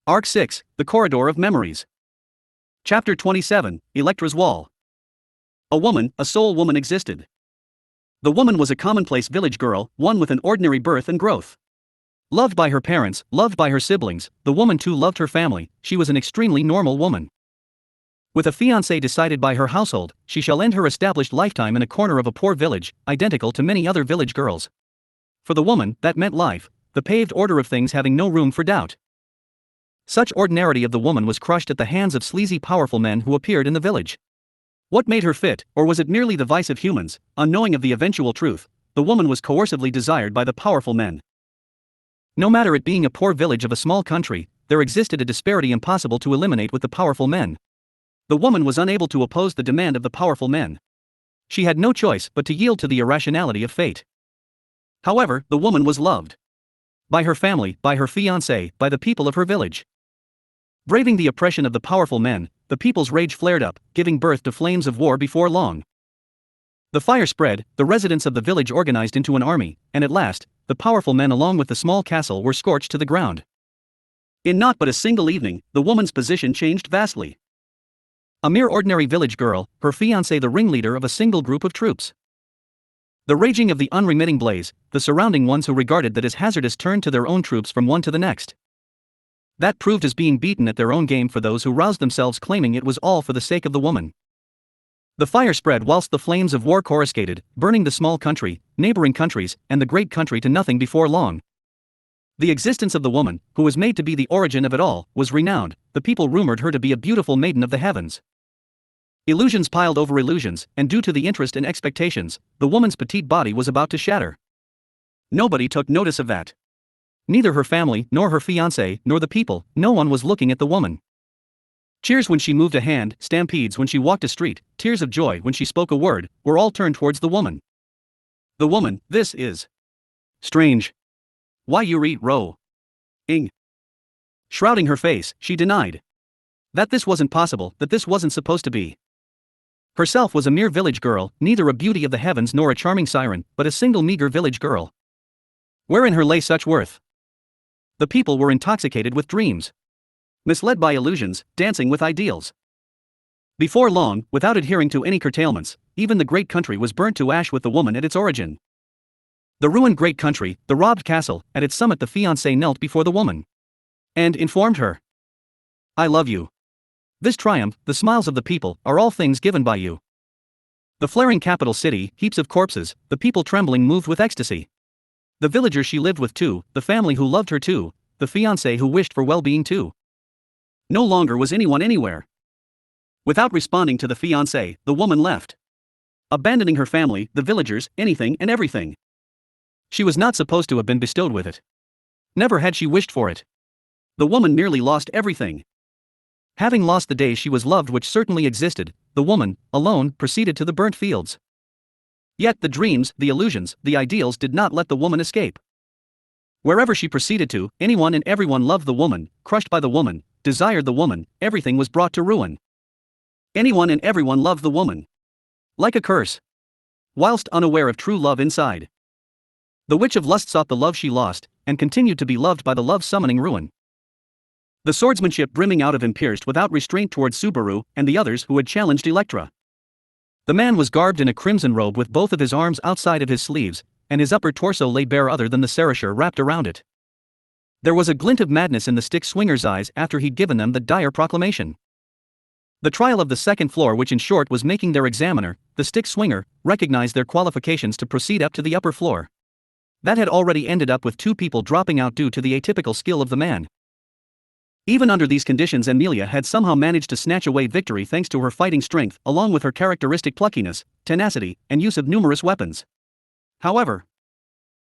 Arc 6, The Corridor of Memories. Chapter 27, Electra's Wall. A woman, a soul woman existed. The woman was a commonplace village girl, one with an ordinary birth and growth. Loved by her parents, loved by her siblings, the woman too loved her family. She was an extremely normal woman. With a fiancé decided by her household, she shall end her established lifetime in a corner of a poor village, identical to many other village girls. For the woman, that meant life, the paved order of things having no room for doubt. Such ordinarity of the woman was crushed at the hands of sleazy powerful men who appeared in the village. What made her fit, or was it merely the vice of humans? Unknowing of the eventual truth, the woman was coercively desired by the powerful men. No matter it being a poor village of a small country, there existed a disparity impossible to eliminate with the powerful men. The woman was unable to oppose the demand of the powerful men. She had no choice but to yield to the irrationality of fate. However, the woman was loved. By her family, by her fiancé, by the people of her village. Braving the oppression of the powerful men, the people's rage flared up, giving birth to flames of war before long. The fire spread, the residents of the village organized into an army, and at last, the powerful men along with the small castle were scorched to the ground. In not but a single evening, the woman's position changed vastly. A mere ordinary village girl, her fiancé the ringleader of a single group of troops. The raging of the unremitting blaze, the surrounding ones who regarded that as hazardous turned to their own troops from one to the next. That proved as being beaten at their own game for those who roused themselves, claiming it was all for the sake of the woman. The fire spread whilst the flames of war coruscated, burning the small country, neighboring countries, and the great country to nothing before long. The existence of the woman, who was made to be the origin of it all, was renowned. The people rumored her to be a beautiful maiden of the heavens. Illusions piled over illusions, and due to the interest and expectations, the woman's petite body was about to shatter. Nobody took notice of that. Neither her family, nor her fiancé, nor the people, no one was looking at the woman. Cheers when she moved a hand, stampedes when she walked a street, tears of joy when she spoke a word, were all turned towards the woman. The woman, this is strange. Why you read ro? Ing. Shrouding her face, she denied that this wasn't possible, that this wasn't supposed to be. Herself was a mere village girl, neither a beauty of the heavens nor a charming siren, but a single meager village girl. Wherein her lay such worth? The people were intoxicated with dreams. Misled by illusions, dancing with ideals. Before long, without adhering to any curtailments, even the great country was burnt to ash with the woman at its origin. The ruined great country, the robbed castle, at its summit the fiancé knelt before the woman. And informed her. I love you. This triumph, the smiles of the people, are all things given by you. The flaring capital city, heaps of corpses, the people trembling moved with ecstasy. The villagers she lived with too, the family who loved her too, the fiancé who wished for well-being too. No longer was anyone anywhere. Without responding to the fiancé, the woman left. Abandoning her family, the villagers, anything and everything. She was not supposed to have been bestowed with it. Never had she wished for it. The woman merely lost everything. Having lost the days she was loved which certainly existed, the woman, alone, proceeded to the burnt fields. Yet the dreams, the illusions, the ideals did not let the woman escape. Wherever she proceeded to, anyone and everyone loved the woman, crushed by the woman, desired the woman, everything was brought to ruin. Anyone and everyone loved the woman. Like a curse. Whilst unaware of true love inside. The witch of lust sought the love she lost, and continued to be loved by the love-summoning ruin. The swordsmanship brimming out of him pierced without restraint towards Subaru and the others who had challenged Electra. The man was garbed in a crimson robe with both of his arms outside of his sleeves, and his upper torso lay bare other than the serrure wrapped around it. There was a glint of madness in the stick swinger's eyes after he'd given them the dire proclamation. The trial of the second floor, which in short was making their examiner, the stick swinger, recognized their qualifications to proceed up to the upper floor. That had already ended up with 2 people dropping out due to the atypical skill of the man. Even under these conditions, Amelia had somehow managed to snatch away victory thanks to her fighting strength, along with her characteristic pluckiness, tenacity, and use of numerous weapons. However,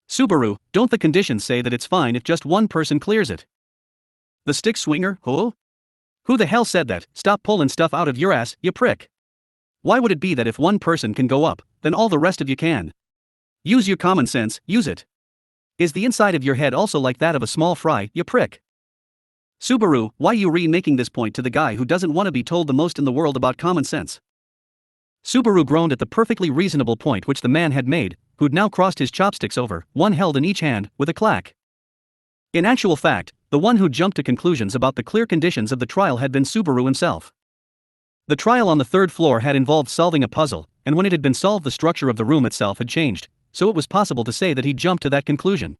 Subaru, don't the conditions say that it's fine if just one person clears it? The stick swinger, who? Who the hell said that? Stop pulling stuff out of your ass, you prick. Why would it be that if one person can go up, then all the rest of you can? Use your common sense, use it. Is the inside of your head also like that of a small fry, you prick? Subaru, why you making this point to the guy who doesn't want to be told the most in the world about common sense? Subaru groaned at the perfectly reasonable point which the man had made, who'd now crossed his chopsticks over, one held in each hand, with a clack. In actual fact, The one who jumped to conclusions about the clear conditions of the trial had been Subaru himself. The trial on the third floor had involved solving a puzzle, and when it had been solved the structure of the room itself had changed, so it was possible to say that he jumped to that conclusion.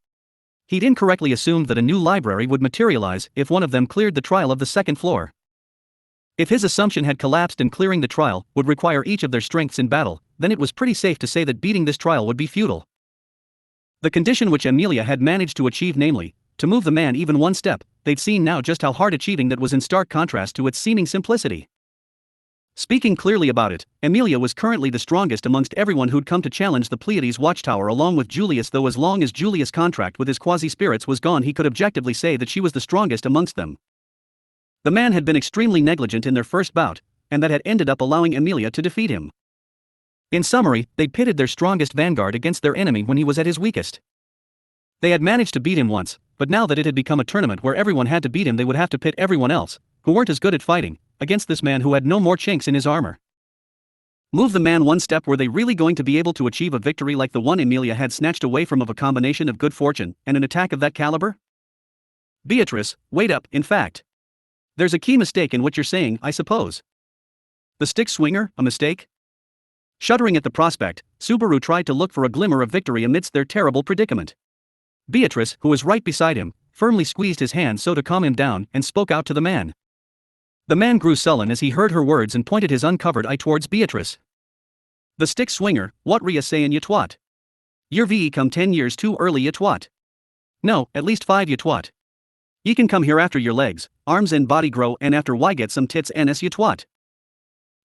He'd incorrectly assumed that a new library would materialize if one of them cleared the trial of the second floor. If his assumption had collapsed and clearing the trial would require each of their strengths in battle, then it was pretty safe to say that beating this trial would be futile. The condition which Amelia had managed to achieve, namely, to move the man even one step, they'd seen now just how hard achieving that was in stark contrast to its seeming simplicity. Speaking clearly about it, Amelia was currently the strongest amongst everyone who'd come to challenge the Pleiades watchtower along with Julius, though as long as Julius' contract with his quasi-spirits was gone he could objectively say that she was the strongest amongst them. The man had been extremely negligent in their first bout, and that had ended up allowing Amelia to defeat him. In summary, they'd pitted their strongest vanguard against their enemy when he was at his weakest. They had managed to beat him once, but now that it had become a tournament where everyone had to beat him, they would have to pit everyone else, who weren't as good at fighting, against this man who had no more chinks in his armor. Move the man one step. Were they really going to be able to achieve a victory like the one Amelia had snatched away from, of a combination of good fortune and an attack of that caliber? Beatrice, wait up, in fact. There's a key mistake in what you're saying, I suppose. The stick swinger, a mistake? Shuddering at the prospect, Subaru tried to look for a glimmer of victory amidst their terrible predicament. Beatrice, who was right beside him, firmly squeezed his hand so to calm him down and spoke out to the man. The man grew sullen as he heard her words and pointed his uncovered eye towards Beatrice. The stick swinger, what re ya sayin' you twat? Your VE come 10 years too early, you twat. No, at least 5, you twat. Ye can come here after your legs, arms and body grow and after Y get some tits and you twat.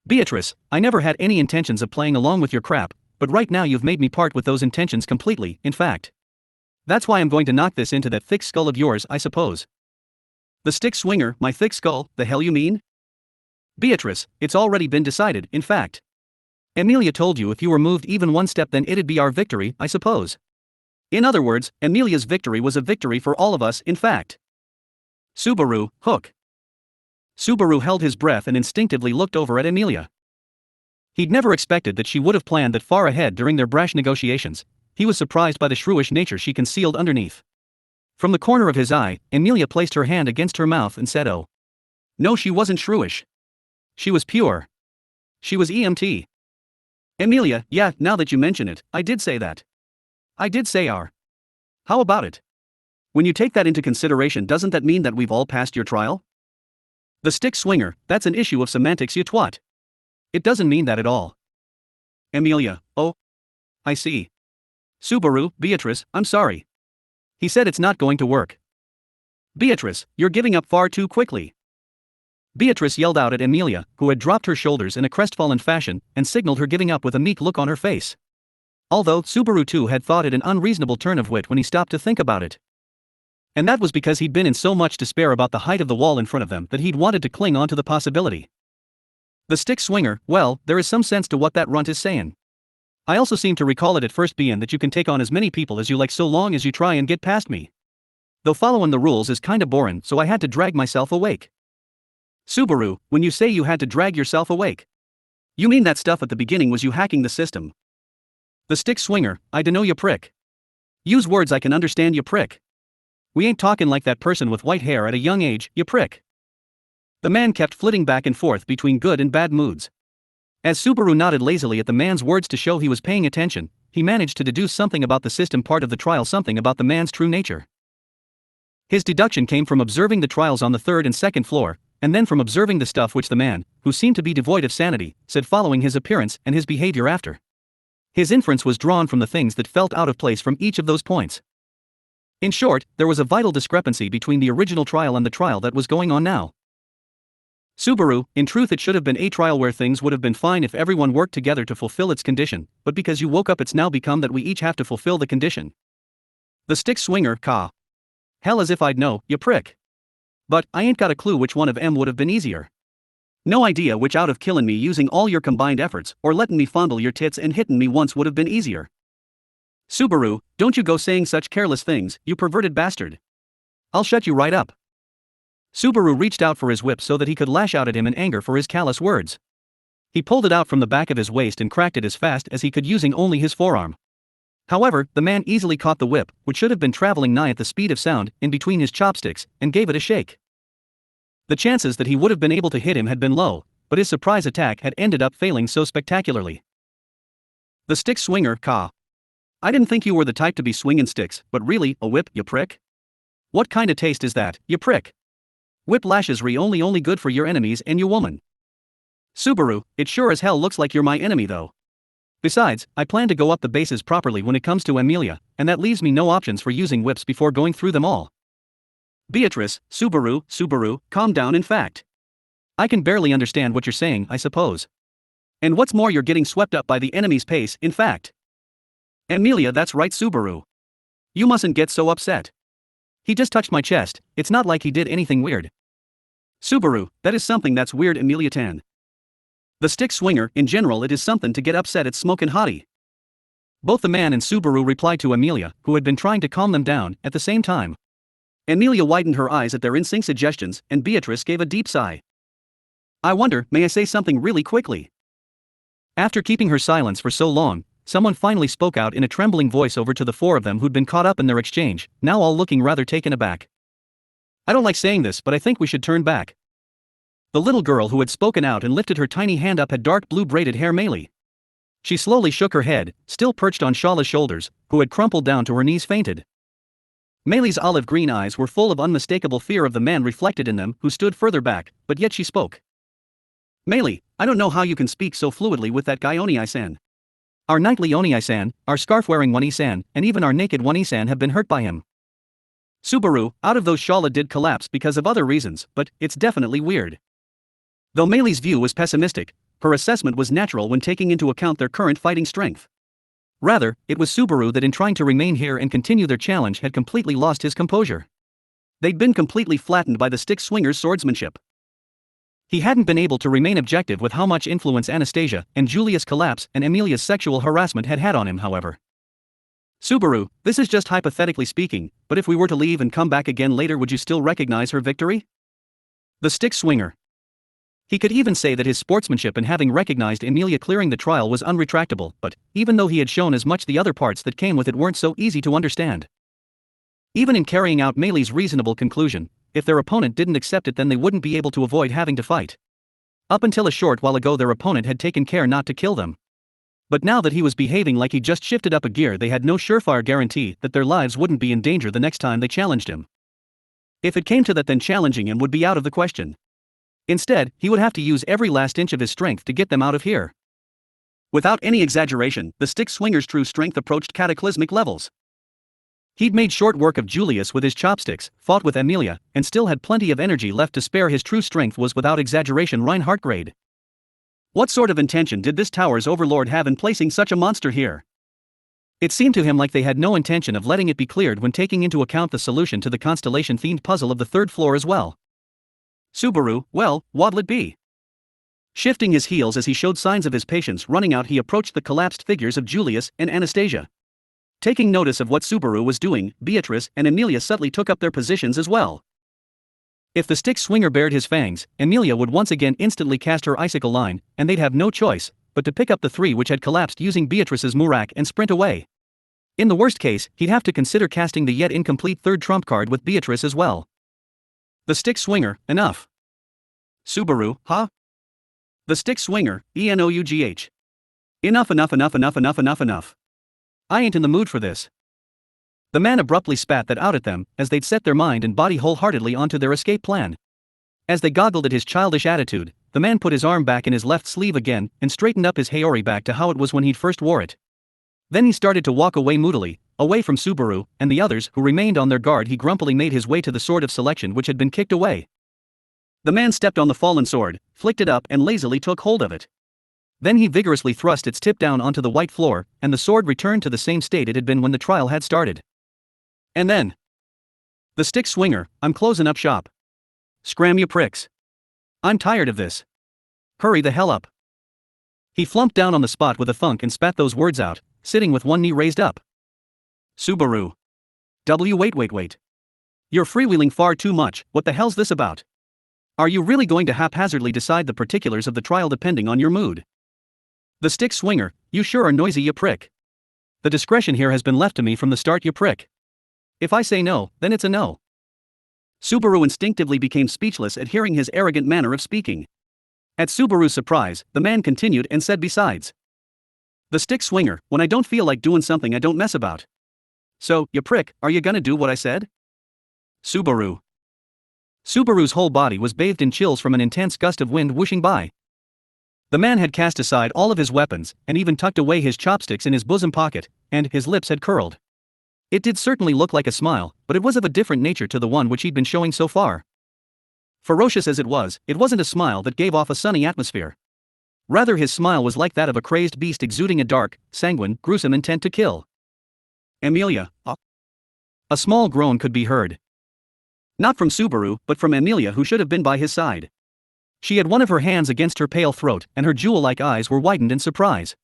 Beatrice, I never had any intentions of playing along with your crap, but right now you've made me part with those intentions completely, in fact. That's why I'm going to knock this into that thick skull of yours, I suppose. The stick swinger, my thick skull, the hell you mean? Beatrice, it's already been decided, in fact. Amelia told you if you were moved even one step then it'd be our victory, I suppose. In other words, Amelia's victory was a victory for all of us, in fact. Subaru, hook. Subaru held his breath and instinctively looked over at Amelia. He'd never expected that she would have planned that far ahead during their brash negotiations. He was surprised by the shrewish nature she concealed underneath. From the corner of his eye, Amelia placed her hand against her mouth and said, "Oh. No, she wasn't shrewish. She was pure. She was EMT. Amelia, yeah, now that you mention it, I did say that. I did say our. How about it? When you take that into consideration, doesn't that mean that we've all passed your trial? The stick swinger, that's an issue of semantics, you twat. It doesn't mean that at all. Amelia, oh. I see. Subaru, Beatrice, I'm sorry. He said it's not going to work. Beatrice, you're giving up far too quickly. Beatrice yelled out at Amelia, who had dropped her shoulders in a crestfallen fashion, and signaled her giving up with a meek look on her face. Although Subaru too had thought it an unreasonable turn of wit when he stopped to think about it. And that was because he'd been in so much despair about the height of the wall in front of them that he'd wanted to cling on to the possibility. The stick swinger, well, there is some sense to what that runt is sayin'. I also seem to recall it at first bein' that you can take on as many people as you like so long as you try and get past me. Though followin' the rules is kinda borin', so I had to drag myself awake. Subaru, when you say you had to drag yourself awake, you mean that stuff at the beginning was you hacking the system? The stick swinger, I dunno, you prick. Use words I can understand, you prick. We ain't talkin' like that person with white hair at a young age, you prick. The man kept flitting back and forth between good and bad moods. As Subaru nodded lazily at the man's words to show he was paying attention, he managed to deduce something about the system part of the trial, something about the man's true nature. His deduction came from observing the trials on the third and second floor, and then from observing the stuff which the man, who seemed to be devoid of sanity, said following his appearance and his behavior after. His inference was drawn from the things that felt out of place from each of those points. In short, there was a vital discrepancy between the original trial and the trial that was going on now. Subaru, in truth it should have been a trial where things would have been fine if everyone worked together to fulfill its condition, but because you woke up it's now become that we each have to fulfill the condition. The stick swinger, caw. Hell, as if I'd know, you prick. But, I ain't got a clue which one of 'em would have been easier. No idea which out of killin' me using all your combined efforts, or lettin' me fondle your tits and hittin' me once would have been easier. Subaru, don't you go saying such careless things, you perverted bastard. I'll shut you right up. Subaru reached out for his whip so that he could lash out at him in anger for his callous words. He pulled it out from the back of his waist and cracked it as fast as he could using only his forearm. However, the man easily caught the whip, which should have been traveling nigh at the speed of sound, in between his chopsticks, and gave it a shake. The chances that he would have been able to hit him had been low, but his surprise attack had ended up failing so spectacularly. The stick swinger, Ka. I didn't think you were the type to be swinging sticks, but really, a whip, you prick? What kind of taste is that, you prick? Whip lashes re only good for your enemies and you woman. Subaru, it sure as hell looks like you're my enemy though. Besides, I plan to go up the bases properly when it comes to Amelia, and that leaves me no options for using whips before going through them all. Beatrice, Subaru, calm down in fact. I can barely understand what you're saying, I suppose. And what's more, you're getting swept up by the enemy's pace, in fact. Amelia, that's right, Subaru. You mustn't get so upset. He just touched my chest, it's not like he did anything weird. Subaru, that is something that's weird, Amelia Tan. The stick swinger, in general, it is something to get upset at, smokin' hottie. Both the man and Subaru replied to Amelia, who had been trying to calm them down, at the same time. Amelia widened her eyes at their in-sync suggestions, and Beatrice gave a deep sigh. I wonder, may I say something really quickly? After keeping her silence for so long, someone finally spoke out in a trembling voice over to the four of them who'd been caught up in their exchange, now all looking rather taken aback. I don't like saying this, but I think we should turn back. The little girl who had spoken out and lifted her tiny hand up had dark blue braided hair. Meili. She slowly shook her head, still perched on Shala's shoulders, who had crumpled down to her knees, fainted. Meili's olive green eyes were full of unmistakable fear of the man reflected in them, who stood further back, but yet she spoke. Meili, I don't know how you can speak so fluidly with that guy Oni-san. Our knightly Oni-san, our scarf-wearing Oni-san, and even our naked Oni-san have been hurt by him. Subaru, out of those Shala did collapse because of other reasons, but it's definitely weird. Though Meili's view was pessimistic, her assessment was natural when taking into account their current fighting strength. Rather, it was Subaru that in trying to remain here and continue their challenge had completely lost his composure. They'd been completely flattened by the stick swinger's swordsmanship. He hadn't been able to remain objective with how much influence Anastasia and Julius' collapse and Amelia's sexual harassment had had on him, however. Subaru, this is just hypothetically speaking, but if we were to leave and come back again later, would you still recognize her victory? The stick swinger. He could even say that his sportsmanship in having recognized Amelia clearing the trial was unretractable, but, even though he had shown as much, the other parts that came with it weren't so easy to understand. Even in carrying out Meili's reasonable conclusion, if their opponent didn't accept it, then they wouldn't be able to avoid having to fight. Up until a short while ago, their opponent had taken care not to kill them. But now that he was behaving like he just shifted up a gear, they had no surefire guarantee that their lives wouldn't be in danger the next time they challenged him. If it came to that, then challenging him would be out of the question. Instead, he would have to use every last inch of his strength to get them out of here. Without any exaggeration, the stick swinger's true strength approached cataclysmic levels. He'd made short work of Julius with his chopsticks, fought with Amelia, and still had plenty of energy left to spare. His true strength was without exaggeration Reinhardt grade. What sort of intention did this tower's overlord have in placing such a monster here? It seemed to him like they had no intention of letting it be cleared when taking into account the solution to the constellation-themed puzzle of the third floor as well. Subaru, well, what'll it be? Shifting his heels as he showed signs of his patience running out, he approached the collapsed figures of Julius and Anastasia. Taking notice of what Subaru was doing, Beatrice and Amelia subtly took up their positions as well. If the stick swinger bared his fangs, Amelia would once again instantly cast her icicle line, and they'd have no choice but to pick up the three which had collapsed using Beatrice's Murak and sprint away. In the worst case, he'd have to consider casting the yet incomplete third trump card with Beatrice as well. The stick swinger, enough. Subaru, huh? The stick swinger, ENOUGH. Enough. I ain't in the mood for this. The man abruptly spat that out at them, as they'd set their mind and body wholeheartedly onto their escape plan. As they goggled at his childish attitude, the man put his arm back in his left sleeve again and straightened up his Haori back to how it was when he'd first wore it. Then he started to walk away moodily, away from Subaru and the others who remained on their guard. He grumpily made his way to the sword of selection which had been kicked away. The man stepped on the fallen sword, flicked it up and lazily took hold of it. Then he vigorously thrust its tip down onto the white floor, and the sword returned to the same state it had been when the trial had started. And then, the stick swinger, I'm closing up shop. Scram, you pricks. I'm tired of this. Hurry the hell up. He flumped down on the spot with a thunk and spat those words out, sitting with one knee raised up. Subaru. Wait. You're freewheeling far too much. What the hell's this about? Are you really going to haphazardly decide the particulars of the trial depending on your mood? The stick swinger, you sure are noisy, you prick. The discretion here has been left to me from the start, you prick. If I say no, then it's a no. Subaru instinctively became speechless at hearing his arrogant manner of speaking. At Subaru's surprise, the man continued and said, besides, the stick swinger, when I don't feel like doing something I don't mess about. So, you prick, are you gonna do what I said? Subaru. Subaru's whole body was bathed in chills from an intense gust of wind whooshing by. The man had cast aside all of his weapons, and even tucked away his chopsticks in his bosom pocket, and his lips had curled. It did certainly look like a smile, but it was of a different nature to the one which he'd been showing so far. Ferocious as it wasn't a smile that gave off a sunny atmosphere. Rather, his smile was like that of a crazed beast exuding a dark, sanguine, gruesome intent to kill. Emilia. A small groan could be heard. Not from Subaru, but from Emilia, who should have been by his side. She had one of her hands against her pale throat, and her jewel-like eyes were widened in surprise.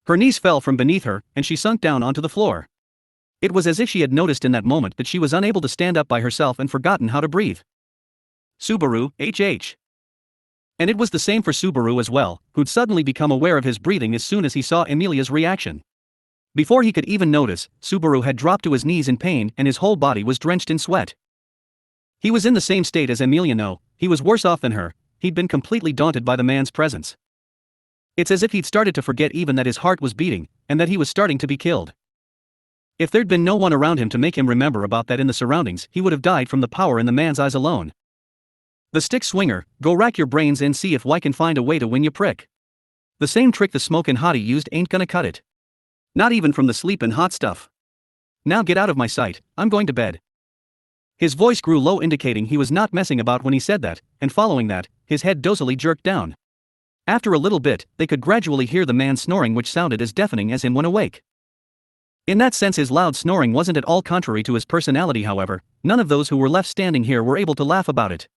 Her knees fell from beneath her, and she sunk down onto the floor. It was as if she had noticed in that moment that she was unable to stand up by herself and forgotten how to breathe. Subaru, HH. And it was the same for Subaru as well, who'd suddenly become aware of his breathing as soon as he saw Emilia's reaction. Before he could even notice, Subaru had dropped to his knees in pain and his whole body was drenched in sweat. He was in the same state as Emilia. No, he was worse off than her. He'd been completely daunted by the man's presence. It's as if he'd started to forget even that his heart was beating, and that he was starting to be killed. If there'd been no one around him to make him remember about that in the surroundings, he would have died from the power in the man's eyes alone. The stick swinger, go rack your brains and see if I can find a way to win, you prick. The same trick the smokin' hottie used ain't gonna cut it. Not even from the sleepin' hot stuff. Now get out of my sight, I'm going to bed. His voice grew low, indicating he was not messing about when he said that, and following that, his head dozily jerked down. After a little bit, they could gradually hear the man snoring, which sounded as deafening as him when awake. In that sense, his loud snoring wasn't at all contrary to his personality. However, none of those who were left standing here were able to laugh about it.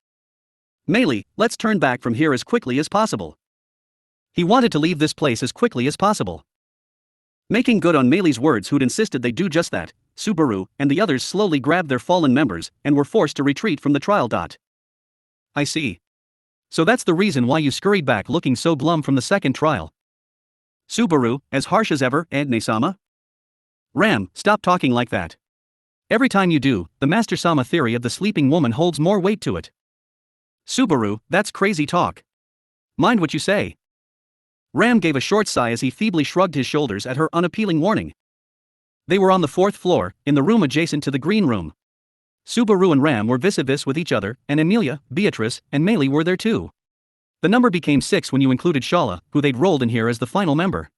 Meili, let's turn back from here as quickly as possible. He wanted to leave this place as quickly as possible. Making good on Meili's words, who'd insisted they do just that, Subaru and the others slowly grabbed their fallen members and were forced to retreat from the trial. I see. So that's the reason why you scurried back looking so glum from the second trial. Subaru, as harsh as ever, Adne-sama? Ram, stop talking like that. Every time you do, the Master-sama theory of the sleeping woman holds more weight to it. Subaru, that's crazy talk. Mind what you say. Ram gave a short sigh as he feebly shrugged his shoulders at her unappealing warning. They were on the 4th floor, in the room adjacent to the green room. Subaru and Ram were vis-a-vis with each other, and Emilia, Beatrice, and Meili were there too. The number became 6 when you included Shala, who they'd rolled in here as the final member.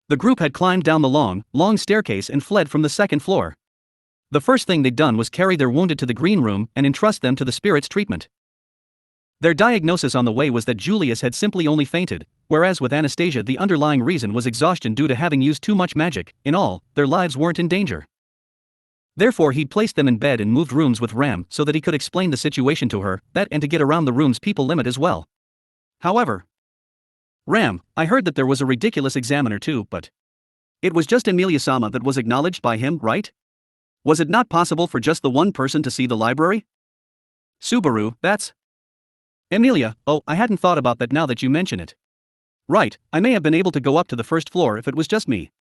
The group had climbed down the long staircase and fled from the 2nd floor. The first thing they'd done was carry their wounded to the green room and entrust them to the spirit's treatment. Their diagnosis on the way was that Julius had simply only fainted, whereas with Anastasia the underlying reason was exhaustion due to having used too much magic. In all, their lives weren't in danger. Therefore he'd placed them in bed and moved rooms with Ram so that he could explain the situation to her, and to get around the room's people limit as well. However, Ram, I heard that there was a ridiculous examiner too, but it was just Emilia-sama that was acknowledged by him, right? Was it not possible for just the one person to see the library? Subaru, that's Emilia. Oh, I hadn't thought about that now that you mention it. Right, I may have been able to go up to the 1st floor if it was just me.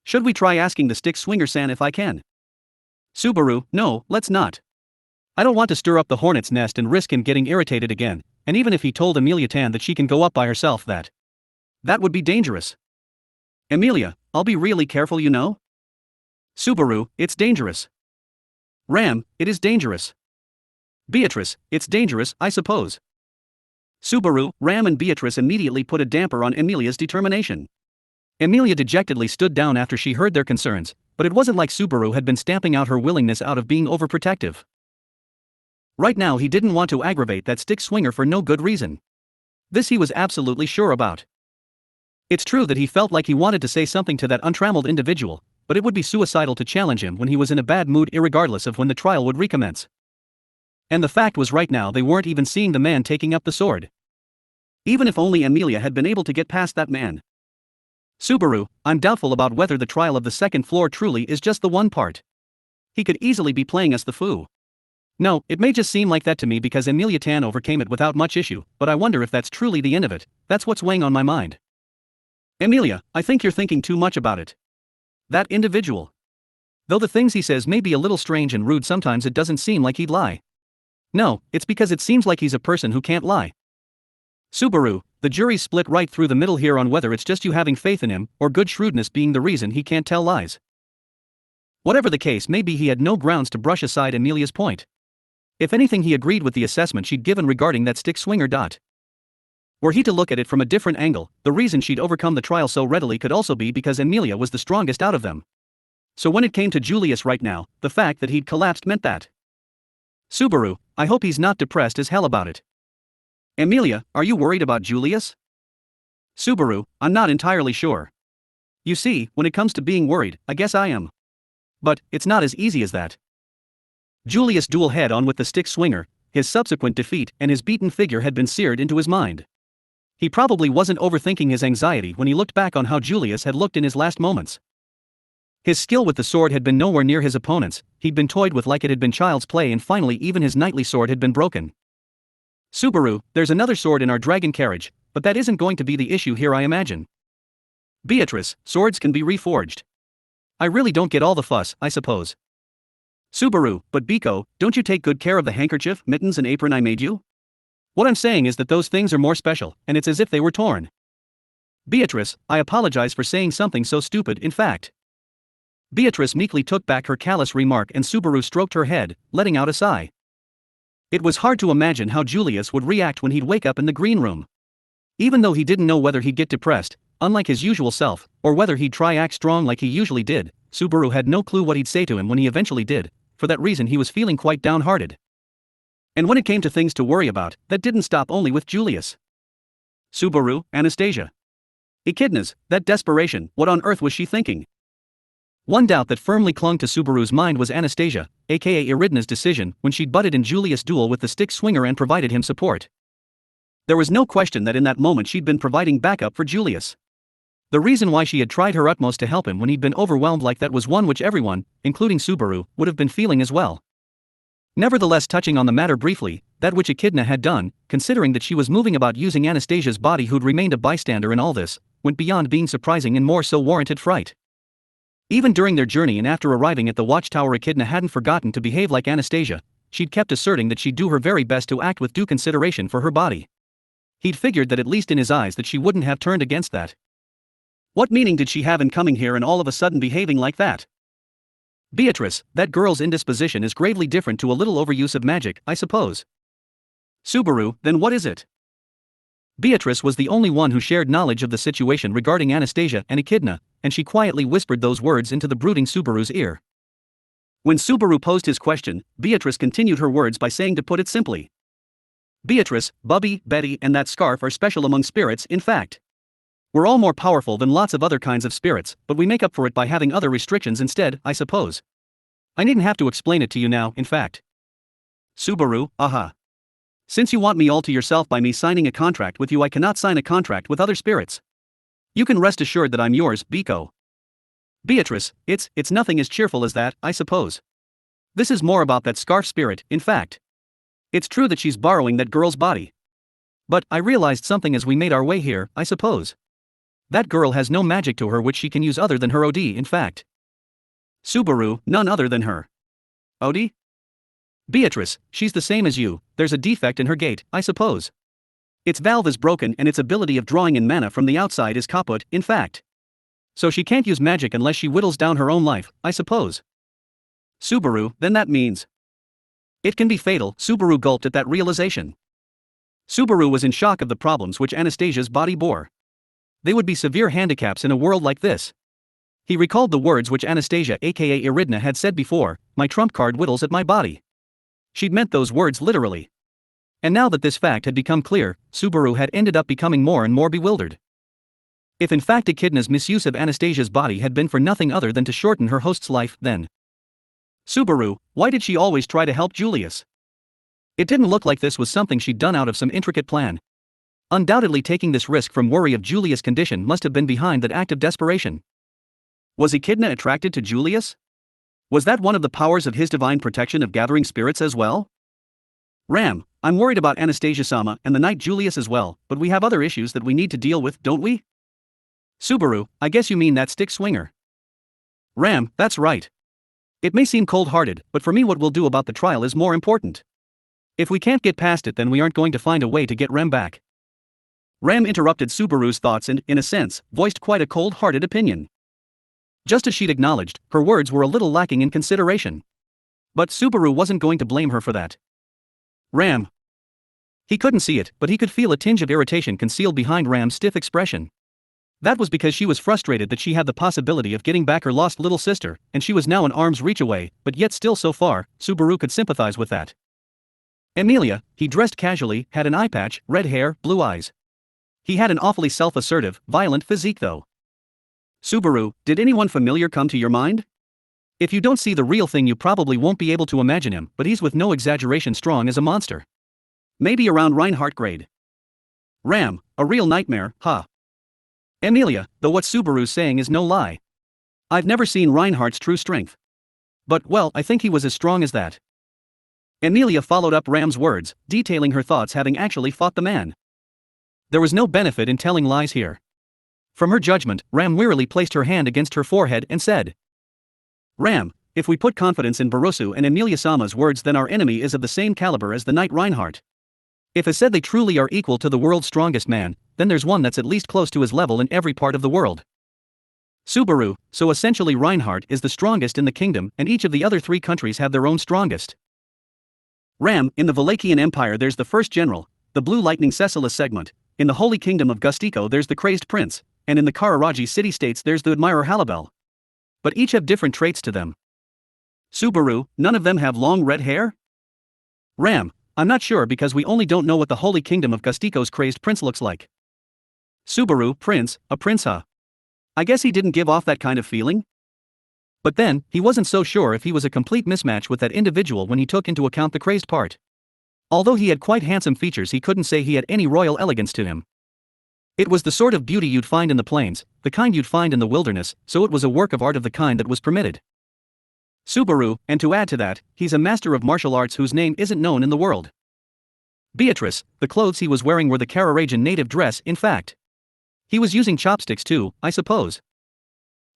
Should we try asking the stick swinger-san if I can? Subaru, no, let's not. I don't want to stir up the hornet's nest and risk him getting irritated again, and even if he told Emilia-tan that she can go up by herself, that would be dangerous. Emilia, I'll be really careful, you know? Subaru, it's dangerous. Ram, it is dangerous. Beatrice, it's dangerous, I suppose. Subaru, Ram and Beatrice immediately put a damper on Emilia's determination. Emilia dejectedly stood down after she heard their concerns, but it wasn't like Subaru had been stamping out her willingness out of being overprotective. Right now he didn't want to aggravate that stick swinger for no good reason. This he was absolutely sure about. It's true that he felt like he wanted to say something to that untrammeled individual, but it would be suicidal to challenge him when he was in a bad mood irregardless of when the trial would recommence. And the fact was right now they weren't even seeing the man taking up the sword. Even if only Emilia had been able to get past that man. Subaru, I'm doubtful about whether the trial of the 2nd floor truly is just the one part. He could easily be playing us the fool. No, it may just seem like that to me because Emilia-tan overcame it without much issue, but I wonder if that's truly the end of it. That's what's weighing on my mind. Emilia, I think you're thinking too much about it. That individual. Though the things he says may be a little strange and rude sometimes, it doesn't seem like he'd lie. No, it's because it seems like he's a person who can't lie. Subaru, the jury's split right through the middle here on whether it's just you having faith in him, or good shrewdness being the reason he can't tell lies. Whatever the case may be, he had no grounds to brush aside Amelia's point. If anything, he agreed with the assessment she'd given regarding that stick swinger. Were he to look at it from a different angle, the reason she'd overcome the trial so readily could also be because Amelia was the strongest out of them. So when it came to Julius right now, the fact that he'd collapsed meant that. Subaru, I hope he's not depressed as hell about it. Amelia, are you worried about Julius? Subaru, I'm not entirely sure. You see, when it comes to being worried, I guess I am. But it's not as easy as that. Julius duel head on with the stick swinger, his subsequent defeat and his beaten figure had been seared into his mind. He probably wasn't overthinking his anxiety when he looked back on how Julius had looked in his last moments. His skill with the sword had been nowhere near his opponent's, he'd been toyed with like it had been child's play, and finally even his knightly sword had been broken. Subaru, there's another sword in our dragon carriage, but that isn't going to be the issue here, I imagine. Beatrice, swords can be reforged. I really don't get all the fuss, I suppose. Subaru, but Biko, don't you take good care of the handkerchief, mittens and apron I made you? What I'm saying is that those things are more special, and it's as if they were torn. Beatrice, I apologize for saying something so stupid, in fact. Beatrice meekly took back her callous remark and Subaru stroked her head, letting out a sigh. It was hard to imagine how Julius would react when he'd wake up in the green room. Even though he didn't know whether he'd get depressed, unlike his usual self, or whether he'd try act strong like he usually did, Subaru had no clue what he'd say to him when he eventually did. For that reason he was feeling quite downhearted. And when it came to things to worry about, that didn't stop only with Julius. Subaru, Anastasia. Echidnas, that desperation, what on earth was she thinking? One doubt that firmly clung to Subaru's mind was Anastasia, aka Eridna's decision when she'd butted in Julius' duel with the stick swinger and provided him support. There was no question that in that moment she'd been providing backup for Julius. The reason why she had tried her utmost to help him when he'd been overwhelmed like that was one which everyone, including Subaru, would have been feeling as well. Nevertheless, touching on the matter briefly, that which Echidna had done, considering that she was moving about using Anastasia's body who'd remained a bystander in all this, went beyond being surprising and more so warranted fright. Even during their journey and after arriving at the watchtower, Echidna hadn't forgotten to behave like Anastasia. She'd kept asserting that she'd do her very best to act with due consideration for her body. He'd figured that at least in his eyes that she wouldn't have turned against that. What meaning did she have in coming here and all of a sudden behaving like that? Beatrice, that girl's indisposition is gravely different to a little overuse of magic, I suppose. Subaru, then what is it? Beatrice was the only one who shared knowledge of the situation regarding Anastasia and Echidna, and she quietly whispered those words into the brooding Subaru's ear. When Subaru posed his question, Beatrice continued her words by saying, to put it simply, Beatrice, Bubby, Betty and that scarf are special among spirits, in fact. We're all more powerful than lots of other kinds of spirits, but we make up for it by having other restrictions instead, I suppose. I needn't have to explain it to you now, in fact. Subaru, aha. Since you want me all to yourself by me signing a contract with you, I cannot sign a contract with other spirits. You can rest assured that I'm yours, Biko. Beatrice, it's nothing as cheerful as that, I suppose. This is more about that scarf spirit, in fact. It's true that she's borrowing that girl's body. But I realized something as we made our way here, I suppose. That girl has no magic to her which she can use other than her OD, in fact. Subaru, none other than her OD? Beatrice, she's the same as you, there's a defect in her gate, I suppose. Its valve is broken and its ability of drawing in mana from the outside is kaput, in fact. So she can't use magic unless she whittles down her own life, I suppose. Subaru, then that means it can be fatal. Subaru gulped at that realization. Subaru was in shock of the problems which Anastasia's body bore. They would be severe handicaps in a world like this. He recalled the words which Anastasia aka Eridna had said before, my trump card whittles at my body. She'd meant those words literally. And now that this fact had become clear, Subaru had ended up becoming more and more bewildered. If in fact Echidna's misuse of Anastasia's body had been for nothing other than to shorten her host's life, then Subaru, why did she always try to help Julius? It didn't look like this was something she'd done out of some intricate plan. Undoubtedly taking this risk from worry of Julius' condition must have been behind that act of desperation. Was Echidna attracted to Julius? Was that one of the powers of his divine protection of gathering spirits as well? Ram, I'm worried about Anastasia-sama and the knight Julius as well, but we have other issues that we need to deal with, don't we? Subaru, I guess you mean that stick swinger. Ram, that's right. It may seem cold-hearted, but for me what we'll do about the trial is more important. If we can't get past it, then we aren't going to find a way to get Rem back. Ram interrupted Subaru's thoughts and, in a sense, voiced quite a cold-hearted opinion. Just as she'd acknowledged, her words were a little lacking in consideration. But Subaru wasn't going to blame her for that. Ram. He couldn't see it, but he could feel a tinge of irritation concealed behind Ram's stiff expression. That was because she was frustrated that she had the possibility of getting back her lost little sister, and she was now an arm's reach away, but yet still so far, Subaru could sympathize with that. Emilia, he dressed casually, had an eye patch, red hair, blue eyes. He had an awfully self-assertive, violent physique though. Subaru, did anyone familiar come to your mind? If you don't see the real thing, you probably won't be able to imagine him, but he's with no exaggeration strong as a monster. Maybe around Reinhardt grade. Ram, a real nightmare, huh? Emilia, though what Subaru's saying is no lie. I've never seen Reinhardt's true strength. But, well, I think he was as strong as that. Emilia followed up Ram's words, detailing her thoughts having actually fought the man. There was no benefit in telling lies here. From her judgment, Ram wearily placed her hand against her forehead and said, Ram, if we put confidence in Barosu and Emilia-sama's words, then our enemy is of the same caliber as the knight Reinhardt. If as said they truly are equal to the world's strongest man, then there's one that's at least close to his level in every part of the world. Subaru, so essentially Reinhardt is the strongest in the kingdom, and each of the other 3 countries have their own strongest. Ram, in the Valachian Empire there's the first general, the Blue Lightning Cecilis segment, in the Holy Kingdom of Gustico there's the Crazed Prince, and in the Kararaji city-states there's the Admirer Halibel. But each have different traits to them. Subaru, none of them have long red hair? Ram, I'm not sure because we only don't know what the Holy Kingdom of Gustico's Crazed Prince looks like. Subaru, prince, a prince huh? I guess he didn't give off that kind of feeling? But then, he wasn't so sure if he was a complete mismatch with that individual when he took into account the crazed part. Although he had quite handsome features, he couldn't say he had any royal elegance to him. It was the sort of beauty you'd find in the plains, the kind you'd find in the wilderness, so it was a work of art of the kind that was permitted. Subaru, and to add to that, he's a master of martial arts whose name isn't known in the world. Beatrice, the clothes he was wearing were the Kararajan native dress, in fact. He was using chopsticks too, I suppose.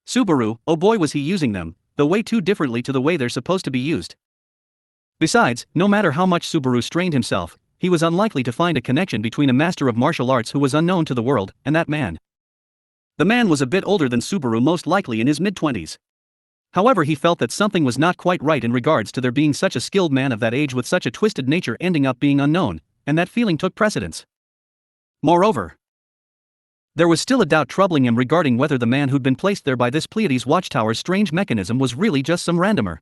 Subaru, oh boy was he using them, though way too differently to the way they're supposed to be used. Besides, no matter how much Subaru strained himself, he was unlikely to find a connection between a master of martial arts who was unknown to the world, and that man. The man was a bit older than Subaru, most likely in his mid-20s. However, he felt that something was not quite right in regards to there being such a skilled man of that age with such a twisted nature ending up being unknown, and that feeling took precedence. Moreover, there was still a doubt troubling him regarding whether the man who'd been placed there by this Pleiades watchtower's strange mechanism was really just some randomer.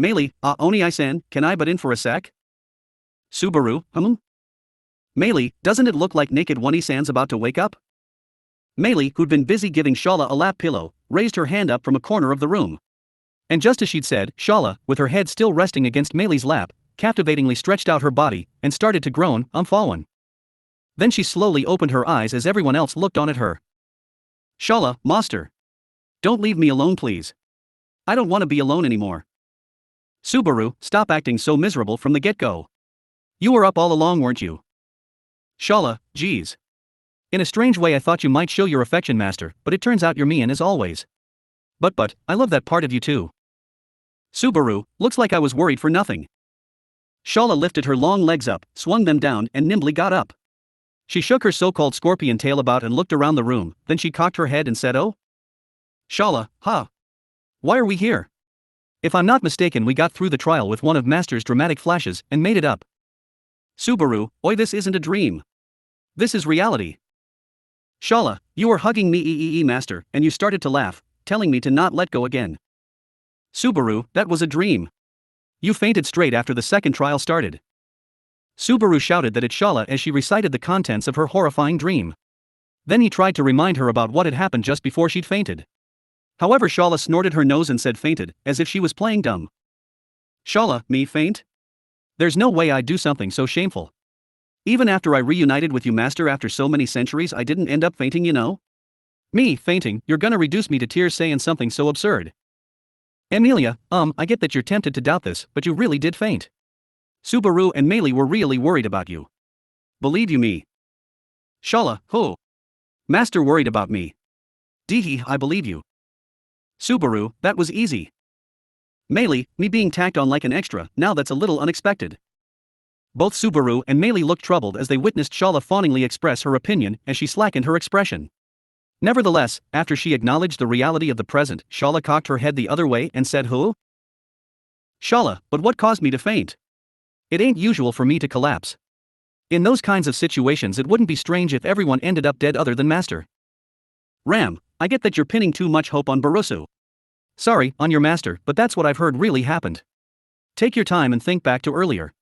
Meili, Oni-san, can I butt in for a sec? Subaru, Meili, doesn't it look like naked Oni-san's about to wake up? Meili, who'd been busy giving Shala a lap pillow, raised her hand up from a corner of the room. And just as she'd said, Shala, with her head still resting against Meili's lap, captivatingly stretched out her body, and started to groan, fallen. Then she slowly opened her eyes as everyone else looked on at her. Shala, master. Don't leave me alone please. I don't want to be alone anymore. Subaru, stop acting so miserable from the get-go. You were up all along, weren't you? Shala, geez. In a strange way I thought you might show your affection, master, but it turns out you're mean as always. But, I love that part of you too. Subaru, looks like I was worried for nothing. Shala lifted her long legs up, swung them down, and nimbly got up. She shook her so-called scorpion tail about and looked around the room, then she cocked her head and said, Oh? Shala, huh? Why are we here? If I'm not mistaken, we got through the trial with one of Master's dramatic flashes and made it up. Subaru, oi, this isn't a dream. This is reality. Shala, you were hugging me, Master, and you started to laugh, telling me to not let go again. Subaru, that was a dream. You fainted straight after the second trial started. Subaru shouted that at Shala as she recited the contents of her horrifying dream. Then he tried to remind her about what had happened just before she'd fainted. However, Shala snorted her nose and said fainted, as if she was playing dumb. Shala, me faint? There's no way I'd do something so shameful. Even after I reunited with you, Master, after so many centuries, I didn't end up fainting, you know? Me fainting, you're gonna reduce me to tears saying something so absurd. Emilia, I get that you're tempted to doubt this, but you really did faint. Subaru and Meili were really worried about you. Believe you me. Shala, ho. Master worried about me. Dehe, I believe you. Subaru, that was easy. Meili, me being tacked on like an extra, now that's a little unexpected. Both Subaru and Meili looked troubled as they witnessed Shala fawningly express her opinion as she slackened her expression. Nevertheless, after she acknowledged the reality of the present, Shala cocked her head the other way and said, "Who?" "Shala, but what caused me to faint? It ain't usual for me to collapse. In those kinds of situations it wouldn't be strange if everyone ended up dead other than Master." "Ram, I get that you're pinning too much hope on Barusu. Sorry, on your master, but that's what I've heard really happened. Take your time and think back to earlier.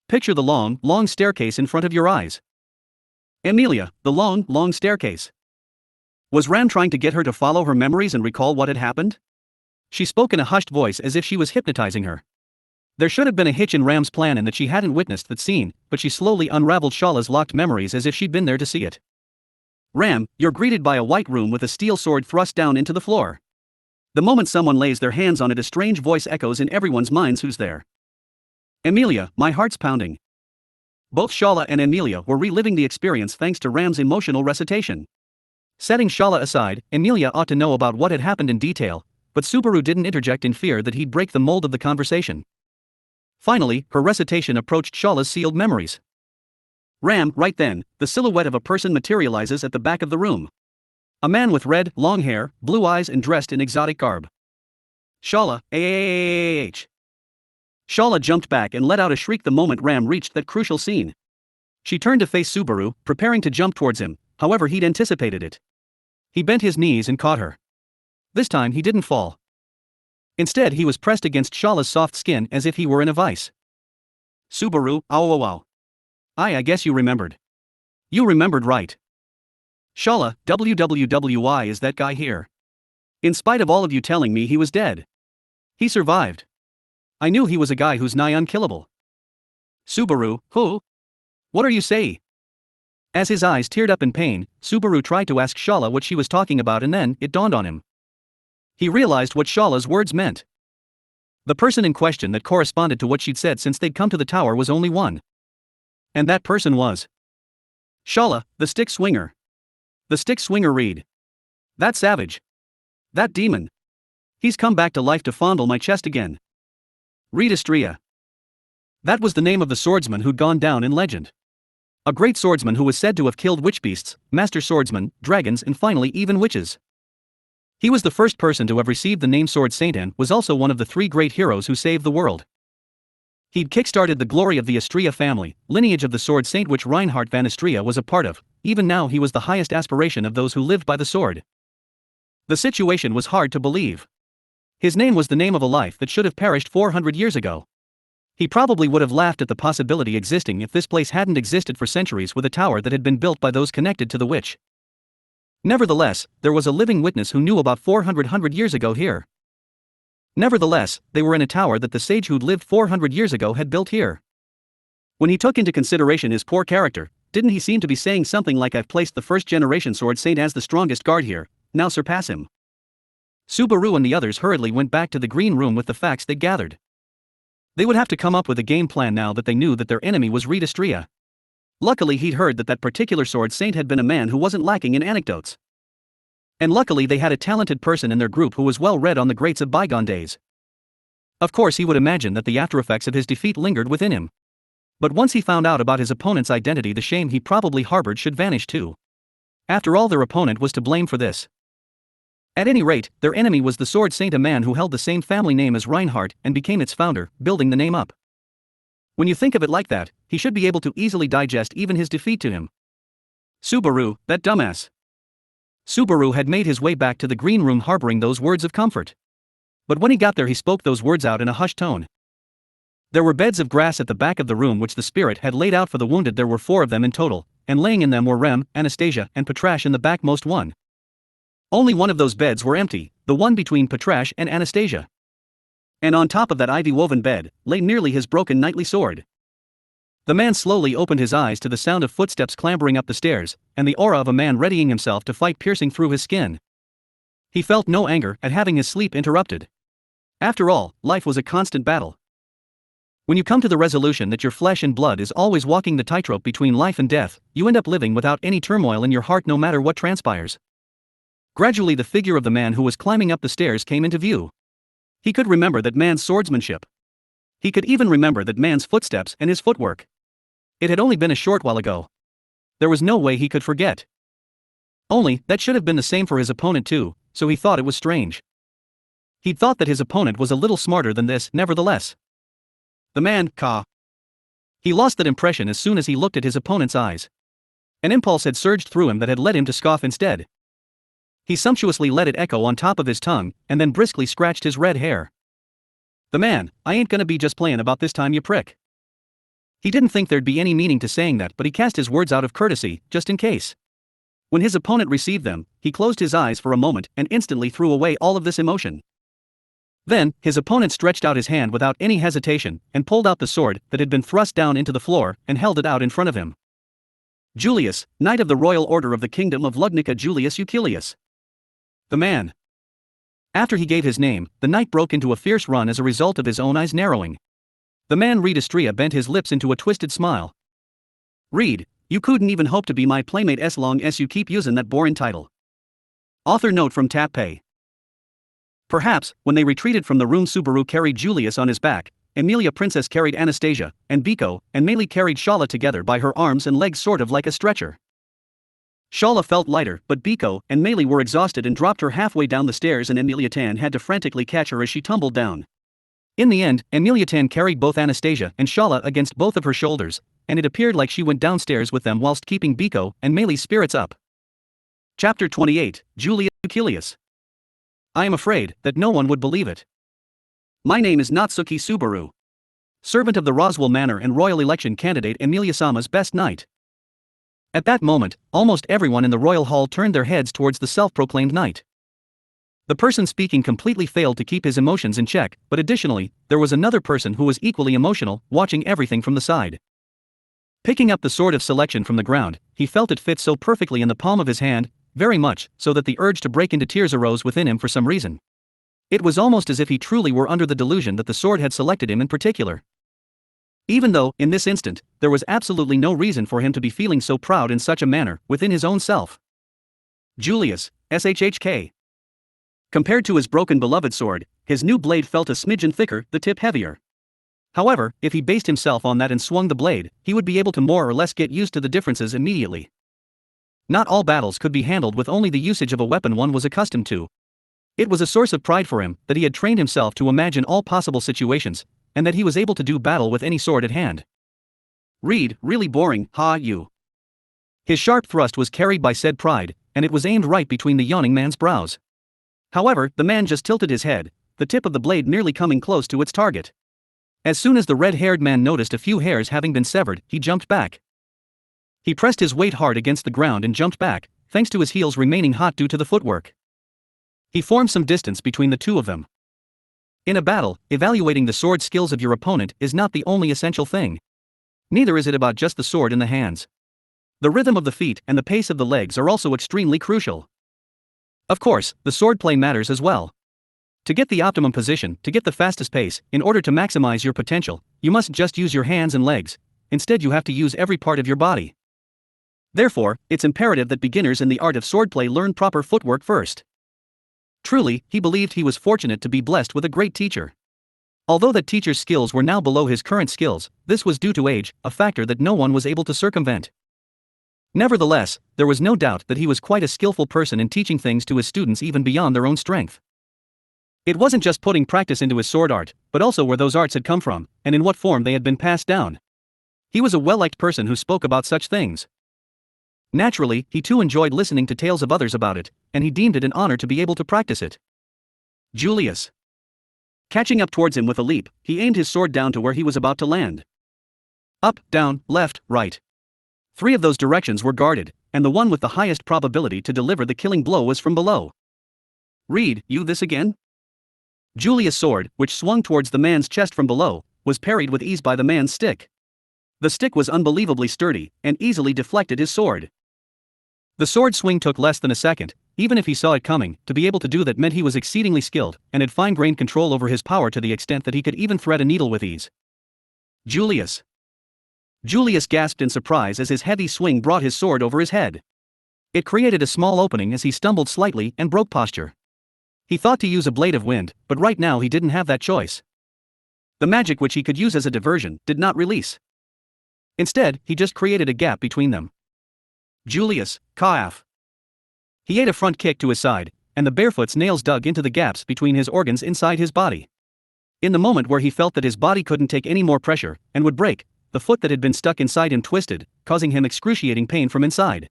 Picture the long, long staircase in front of your eyes." Emilia, the long, long staircase. Was Ram trying to get her to follow her memories and recall what had happened? She spoke in a hushed voice as if she was hypnotizing her. There should have been a hitch in Ram's plan in that she hadn't witnessed that scene, but she slowly unraveled Shala's locked memories as if she'd been there to see it. "Ram, you're greeted by a white room with a steel sword thrust down into the floor. The moment someone lays their hands on it, a strange voice echoes in everyone's minds, who's there?" "Emilia, my heart's pounding." Both Shala and Emilia were reliving the experience thanks to Ram's emotional recitation. Setting Shala aside, Emilia ought to know about what had happened in detail, but Subaru didn't interject in fear that he'd break the mold of the conversation. Finally, her recitation approached Shala's sealed memories. "Ram, right then, the silhouette of a person materializes at the back of the room. A man with red, long hair, blue eyes and dressed in exotic garb. Shala, ah. Shala jumped back and let out a shriek the moment Ram reached that crucial scene. She turned to face Subaru, preparing to jump towards him, however he'd anticipated it. He bent his knees and caught her. This time he didn't fall. Instead he was pressed against Shala's soft skin as if he were in a vice. "Subaru, ow. I guess you remembered. You remembered right. Shala, why is that guy here? In spite of all of you telling me he was dead. He survived. I knew he was a guy who's nigh unkillable." "Subaru, who? What are you saying?" As his eyes teared up in pain, Subaru tried to ask Shala what she was talking about, and then it dawned on him. He realized what Shala's words meant. The person in question that corresponded to what she'd said since they'd come to the tower was only one. And that person was Shala, the stick swinger. The stick swinger Reed. That savage. That demon. He's come back to life to fondle my chest again. Reed Istria. That was the name of the swordsman who'd gone down in legend. A great swordsman who was said to have killed witch beasts, master swordsmen, dragons and finally even witches. He was the first person to have received the name Sword Saint and was also one of the 3 great heroes who saved the world. He'd kickstarted the glory of the Istria family, lineage of the Sword Saint which Reinhardt van Istria was a part of. Even now he was the highest aspiration of those who lived by the sword. The situation was hard to believe. His name was the name of a life that should have perished 400 years ago. He probably would have laughed at the possibility existing if this place hadn't existed for centuries with a tower that had been built by those connected to the witch. Nevertheless, there was a living witness who knew about 400 years ago here. Nevertheless, they were in a tower that the sage who'd lived 400 years ago had built here. When he took into consideration his poor character, didn't he seem to be saying something like, "I've placed the first generation Sword Saint as the strongest guard here, now surpass him"? Subaru and the others hurriedly went back to the green room with the facts they gathered. They would have to come up with a game plan now that they knew that their enemy was Reed Istria. Luckily he'd heard that particular Sword Saint had been a man who wasn't lacking in anecdotes. And luckily they had a talented person in their group who was well read on the greats of bygone days. Of course he would imagine that the aftereffects of his defeat lingered within him. But once he found out about his opponent's identity, the shame he probably harbored should vanish too. After all, their opponent was to blame for this. At any rate, their enemy was the Sword Saint, a man who held the same family name as Reinhardt and became its founder, building the name up. When you think of it like that, he should be able to easily digest even his defeat to him. Subaru, that dumbass. Subaru had made his way back to the green room harboring those words of comfort. But when he got there he spoke those words out in a hushed tone. There were beds of grass at the back of the room which the spirit had laid out for the wounded. There were 4 of them in total, and laying in them were Rem, Anastasia, and Patrash in the backmost one. Only one of those beds were empty, the one between Patrash and Anastasia. And on top of that ivy-woven bed, lay nearly his broken knightly sword. The man slowly opened his eyes to the sound of footsteps clambering up the stairs, and the aura of a man readying himself to fight piercing through his skin. He felt no anger at having his sleep interrupted. After all, life was a constant battle. When you come to the resolution that your flesh and blood is always walking the tightrope between life and death, you end up living without any turmoil in your heart no matter what transpires. Gradually the figure of the man who was climbing up the stairs came into view. He could remember that man's swordsmanship. He could even remember that man's footsteps and his footwork. It had only been a short while ago. There was no way he could forget. Only, that should have been the same for his opponent too, so he thought it was strange. He'd thought that his opponent was a little smarter than this, nevertheless. The man, He lost that impression as soon as he looked at his opponent's eyes. An impulse had surged through him that had led him to scoff instead. He sumptuously let it echo on top of his tongue, and then briskly scratched his red hair. The man, I ain't gonna be just playin' about this time, you prick. He didn't think there'd be any meaning to saying that, but he cast his words out of courtesy, just in case. When his opponent received them, he closed his eyes for a moment and instantly threw away all of this emotion. Then, his opponent stretched out his hand without any hesitation and pulled out the sword that had been thrust down into the floor and held it out in front of him. Julius, Knight of the Royal Order of the Kingdom of Ludnica, Julius Juukulius. The man. After he gave his name, the knight broke into a fierce run as a result of his own eyes narrowing. The man Reed Estrella bent his lips into a twisted smile. Reed, you couldn't even hope to be my playmate as long as you keep using that boring title. Author note from Tappay. Perhaps, when they retreated from the room, Subaru carried Julius on his back, Emilia Princess carried Anastasia, and Biko and Meili carried Shala together by her arms and legs, sort of like a stretcher. Shala felt lighter, but Biko and Meili were exhausted and dropped her halfway down the stairs, and Emilia Tan had to frantically catch her as she tumbled down. In the end, Emilia Tan carried both Anastasia and Shala against both of her shoulders, and it appeared like she went downstairs with them whilst keeping Biko and Meili's spirits up. Chapter 28, Julius Juukulius. I am afraid that no one would believe it. My name is Natsuki Subaru. Servant of the Roswell Manor and royal election candidate Emilia-sama's best knight. At that moment, almost everyone in the royal hall turned their heads towards the self-proclaimed knight. The person speaking completely failed to keep his emotions in check, but additionally, there was another person who was equally emotional, watching everything from the side. Picking up the sword of selection from the ground, he felt it fit so perfectly in the palm of his hand, very much so that the urge to break into tears arose within him for some reason. It was almost as if he truly were under the delusion that the sword had selected him in particular. Even though, in this instant, there was absolutely no reason for him to be feeling so proud in such a manner, within his own self. Julius, SHHK. Compared to his broken beloved sword, his new blade felt a smidgen thicker, the tip heavier. However, if he based himself on that and swung the blade, he would be able to more or less get used to the differences immediately. Not all battles could be handled with only the usage of a weapon one was accustomed to. It was a source of pride for him that he had trained himself to imagine all possible situations, and that he was able to do battle with any sword at hand. Reed, really boring, you. His sharp thrust was carried by said pride, and it was aimed right between the yawning man's brows. However, the man just tilted his head, the tip of the blade nearly coming close to its target. As soon as the red-haired man noticed a few hairs having been severed, he jumped back. He pressed his weight hard against the ground and jumped back, thanks to his heels remaining hot due to the footwork. He formed some distance between the two of them. In a battle, evaluating the sword skills of your opponent is not the only essential thing. Neither is it about just the sword in the hands. The rhythm of the feet and the pace of the legs are also extremely crucial. Of course, the swordplay matters as well. To get the optimum position, to get the fastest pace, in order to maximize your potential, you mustn't just use your hands and legs, instead you have to use every part of your body. Therefore, it's imperative that beginners in the art of swordplay learn proper footwork first. Truly, he believed he was fortunate to be blessed with a great teacher. Although that teacher's skills were now below his current skills, this was due to age, a factor that no one was able to circumvent. Nevertheless, there was no doubt that he was quite a skillful person in teaching things to his students even beyond their own strength. It wasn't just putting practice into his sword art, but also where those arts had come from, and in what form they had been passed down. He was a well-liked person who spoke about such things. Naturally, he too enjoyed listening to tales of others about it, and he deemed it an honor to be able to practice it. Julius. Catching up towards him with a leap, he aimed his sword down to where he was about to land. Up, down, left, right. 3 of those directions were guarded, and the one with the highest probability to deliver the killing blow was from below. Reed, you this again? Julius' sword, which swung towards the man's chest from below, was parried with ease by the man's stick. The stick was unbelievably sturdy, and easily deflected his sword. The sword swing took less than a second. Even if he saw it coming, to be able to do that meant he was exceedingly skilled, and had fine-grained control over his power to the extent that he could even thread a needle with ease. Julius. Julius gasped in surprise as his heavy swing brought his sword over his head. It created a small opening as he stumbled slightly and broke posture. He thought to use a blade of wind, but right now he didn't have that choice. The magic which he could use as a diversion did not release. Instead, he just created a gap between them. Julius, Kaaf. He ate a front kick to his side, and the barefoot's nails dug into the gaps between his organs inside his body. In the moment where he felt that his body couldn't take any more pressure, and would break, the foot that had been stuck inside him twisted, causing him excruciating pain from inside.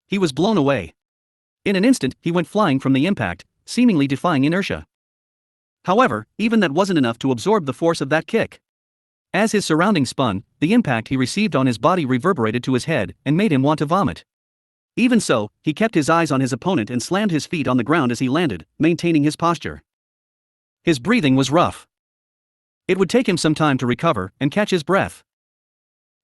He was blown away. In an instant, he went flying from the impact, seemingly defying inertia. However, even that wasn't enough to absorb the force of that kick. As his surroundings spun, the impact he received on his body reverberated to his head and made him want to vomit. Even so, he kept his eyes on his opponent and slammed his feet on the ground as he landed, maintaining his posture. His breathing was rough. It would take him some time to recover and catch his breath.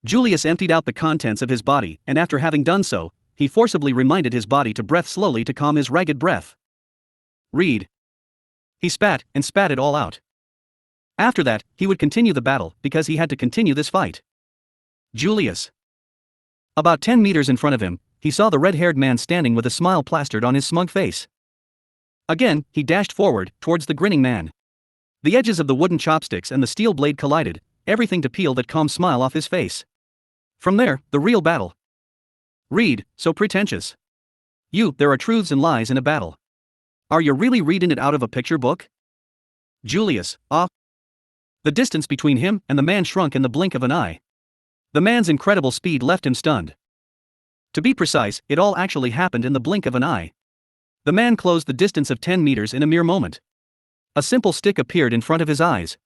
Julius emptied out the contents of his body, and after having done so, he forcibly reminded his body to breathe slowly to calm his ragged breath. Read. He spat and spat it all out. After that, he would continue the battle because he had to continue this fight. Julius. About 10 meters in front of him, he saw the red-haired man standing with a smile plastered on his smug face. Again, he dashed forward, towards the grinning man. The edges of the wooden chopsticks and the steel blade collided, everything to peel that calm smile off his face. From there, the real battle. Read, so pretentious. There are truths and lies in a battle. Are you really reading it out of a picture book? Julius, The distance between him and the man shrunk in the blink of an eye. The man's incredible speed left him stunned. To be precise, it all actually happened in the blink of an eye. The man closed the distance of 10 meters in a mere moment. A simple stick appeared in front of his eyes.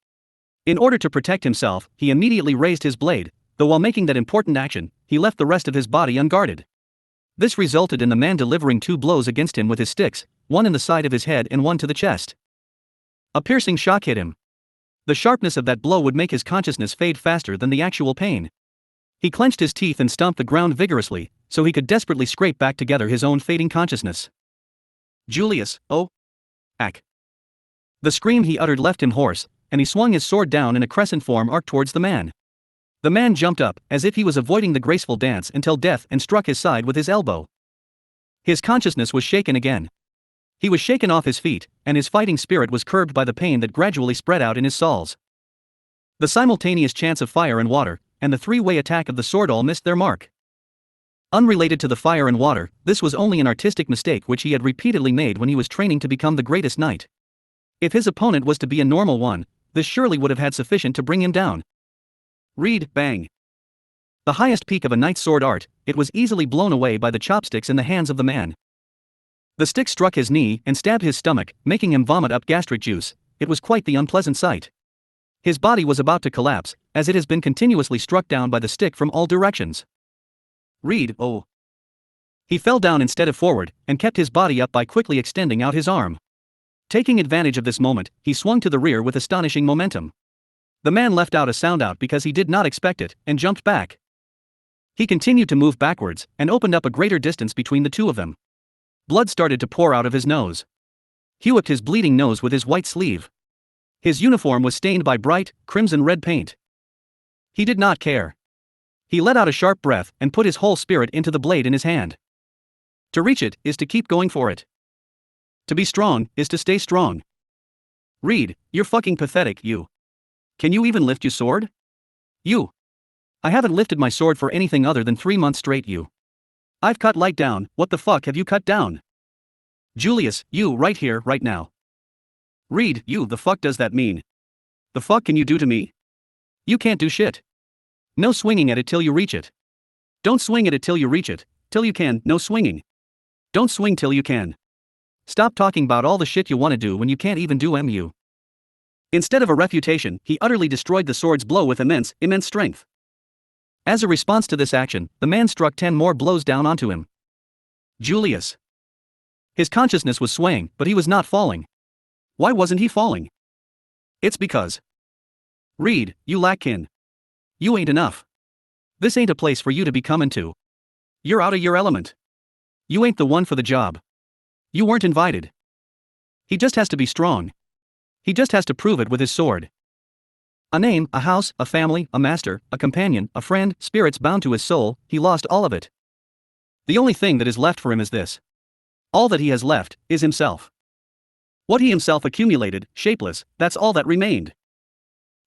In order to protect himself, he immediately raised his blade, though while making that important action, he left the rest of his body unguarded. This resulted in the man delivering 2 blows against him with his sticks, one in the side of his head and one to the chest. A piercing shock hit him. The sharpness of that blow would make his consciousness fade faster than the actual pain. He clenched his teeth and stomped the ground vigorously, so he could desperately scrape back together his own fading consciousness. Julius, Ack. The scream he uttered left him hoarse, and he swung his sword down in a crescent form arc towards the man. The man jumped up, as if he was avoiding the graceful dance until death, and struck his side with his elbow. His consciousness was shaken again. He was shaken off his feet, and his fighting spirit was curbed by the pain that gradually spread out in his soles. The simultaneous chance of fire and water, and the 3-way attack of the sword all missed their mark. Unrelated to the fire and water, this was only an artistic mistake which he had repeatedly made when he was training to become the greatest knight. If his opponent was to be a normal one, this surely would have had sufficient to bring him down. Read, bang. The highest peak of a knight's sword art, it was easily blown away by the chopsticks in the hands of the man. The stick struck his knee and stabbed his stomach, making him vomit up gastric juice. It was quite the unpleasant sight. His body was about to collapse, as it has been continuously struck down by the stick from all directions. Read, He fell down instead of forward, and kept his body up by quickly extending out his arm. Taking advantage of this moment, he swung to the rear with astonishing momentum. The man let out a sound because he did not expect it, and jumped back. He continued to move backwards, and opened up a greater distance between the two of them. Blood started to pour out of his nose. He wiped his bleeding nose with his white sleeve. His uniform was stained by bright, crimson-red paint. He did not care. He let out a sharp breath and put his whole spirit into the blade in his hand. To reach it is to keep going for it. To be strong is to stay strong. Read, you're fucking pathetic, you. Can you even lift your sword? You. I haven't lifted my sword for anything other than 3 months straight, you. I've cut light down, what the fuck have you cut down? Julius, you right here, right now. Read, you, the fuck does that mean? The fuck can you do to me? You can't do shit. No swinging at it till you reach it. Don't swing at it till you reach it, till you can, no swinging. Don't swing till you can. Stop talking about all the shit you want to do when you can't even do MU. Instead of a refutation, he utterly destroyed the sword's blow with immense strength. As a response to this action, the man struck 10 more blows down onto him. Julius. His consciousness was swaying, but he was not falling. Why wasn't he falling? It's because. Read, you lack kin. You ain't enough. This ain't a place for you to be coming to. You're out of your element. You ain't the one for the job. You weren't invited. He just has to be strong. He just has to prove it with his sword. A name, a house, a family, a master, a companion, a friend, spirits bound to his soul, he lost all of it. The only thing that is left for him is this. All that he has left is himself. What he himself accumulated, shapeless, that's all that remained.